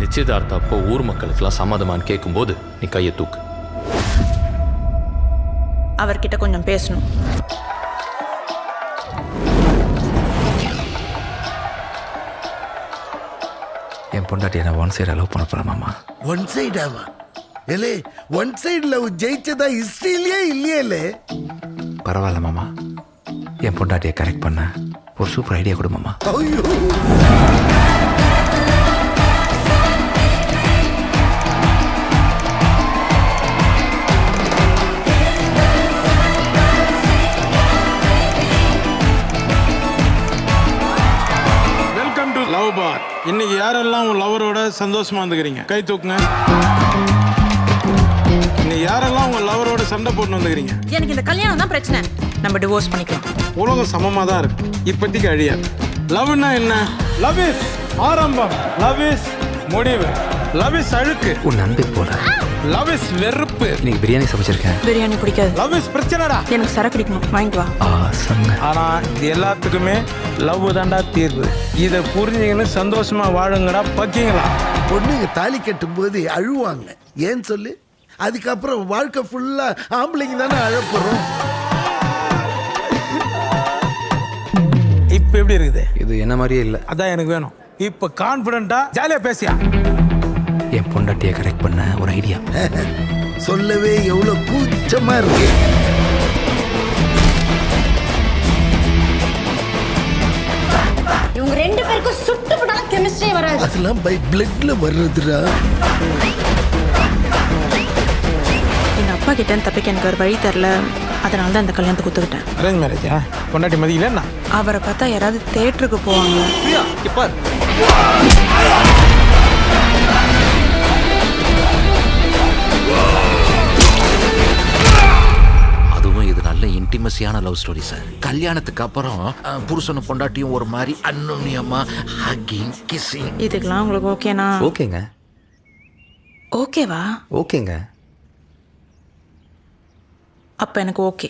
நிச்சயதார்த்த அப்போ ஊர் மக்களுக்கெல்லாம் சம்மதமான்னு கேட்கும்போது நீ கையை தூக்கு. அவர்கிட்ட கொஞ்சம் பேசணும். என் பொண்டாட்டியை நான் ஒன் சைடு அலோவ் பண்ண போகிறேன் மாமா. ஒன் சைடாவா? ஏலே, ஒன் சைடு லவ் ஜெயிச்சதா ஹிஸ்டரியிலே இல்லையே. பரவாயில்ல மாமா, என் பொண்டாட்டியை கரெக்ட் பண்ண ஒரு சூப்பர் ஐடியா கொடு மாமா. ஐயோ, வெல்கம் டு லவ் பார். இன்னைக்கு யாரெல்லாம் உங்க லவரோட சந்தோஷமா இருந்துக்கிறீங்க கை தூக்குங்க. இன்னைக்கு யாரெல்லாம் உங்க லவரோட சண்டை போட்டு வந்துக்கிறீங்க? எனக்கு இந்த கல்யாணம் தான் பிரச்சனை, நம்ம டிவோர்ஸ் பண்ணிக்கலாம். உலகம் சமமா தான் இருக்கு, இப்போதைக்கு அழியாது. லவ்னா என்ன? லவ் இஸ் ஆரம்பம், லவ் இஸ் முடிவு, லவ் இஸ் அழுக்கு, உன் நம்பி போல. லவ் இஸ் வெறுப்பு. இன்னைக்கு பிரியாணி சமைச்சிருக்கேன். பிரியாணி பிடிக்காது. லவ் இஸ் பிரச்சனைடா. எனக்கு சரக்கு அடிக்கணும், வாங்கிட்டு வா. ஆசங்க. ஆனா இது எல்லாத்துக்குமே லவ் தாண்டா தீர்வு. இதை புரிஞ்சுங்கன்னு சந்தோஷமா வாழுங்கடா பக்கிங்களா. பொண்ணுங்க தாலி கட்டும் போது அழுவாங்க, ஏன் சொல்லு? அதுக்கப்புறம் வாழ்க்கை ஃபுல்லா ஆம்பளைங்க தானே அழப்போறோம். இப்ப எப்படி இருக்குது? இது என்ன மாதிரியே இல்லை. அதான் எனக்கு வேணும். இப்ப கான்பிடண்டா ஜாலியா பேசியா. என் பொண்டாட்டியை கரெக்ட் பண்ண ஒரு ஐடியா. சொல்லவே எவ்வளவு கூச்சமா இருக்கு. இவங்க ரெண்டு பேருக்கும் சுட்டு போட்டாலும் கெமிஸ்ட்ரி வராது. அதெல்லாம் பை பிளட்ல வர்றதுடா. எங்க அப்பா கிட்ட தப்பிக்க எனக்கு ஒரு வழி தரல, அதனால தான் இந்த கல்யாணத்தை குத்துக்கிட்டேன். அரேஞ்ச் மேரேஜா? பொண்டாட்டி மதியிலன்னா அவரை பார்த்தா யாராவது தேட்டருக்கு போவாங்க. அதுவும் இது நல்ல இன்டிமசியான லவ் ஸ்டோரி சார். கல்யாணத்துக்கு அப்புறம் புருஷனும் பொண்டாட்டியும் ஒரு மாதிரி அன்னுன்யமா ஹக்கிங் கிஸ்ஸிங். இதுக்கெல்லாம் உங்களுக்கு ஓகேனா? ஓகேங்க. ஓகேவா? ஓகேங்க. அப்ப எனக்கு ஓகே.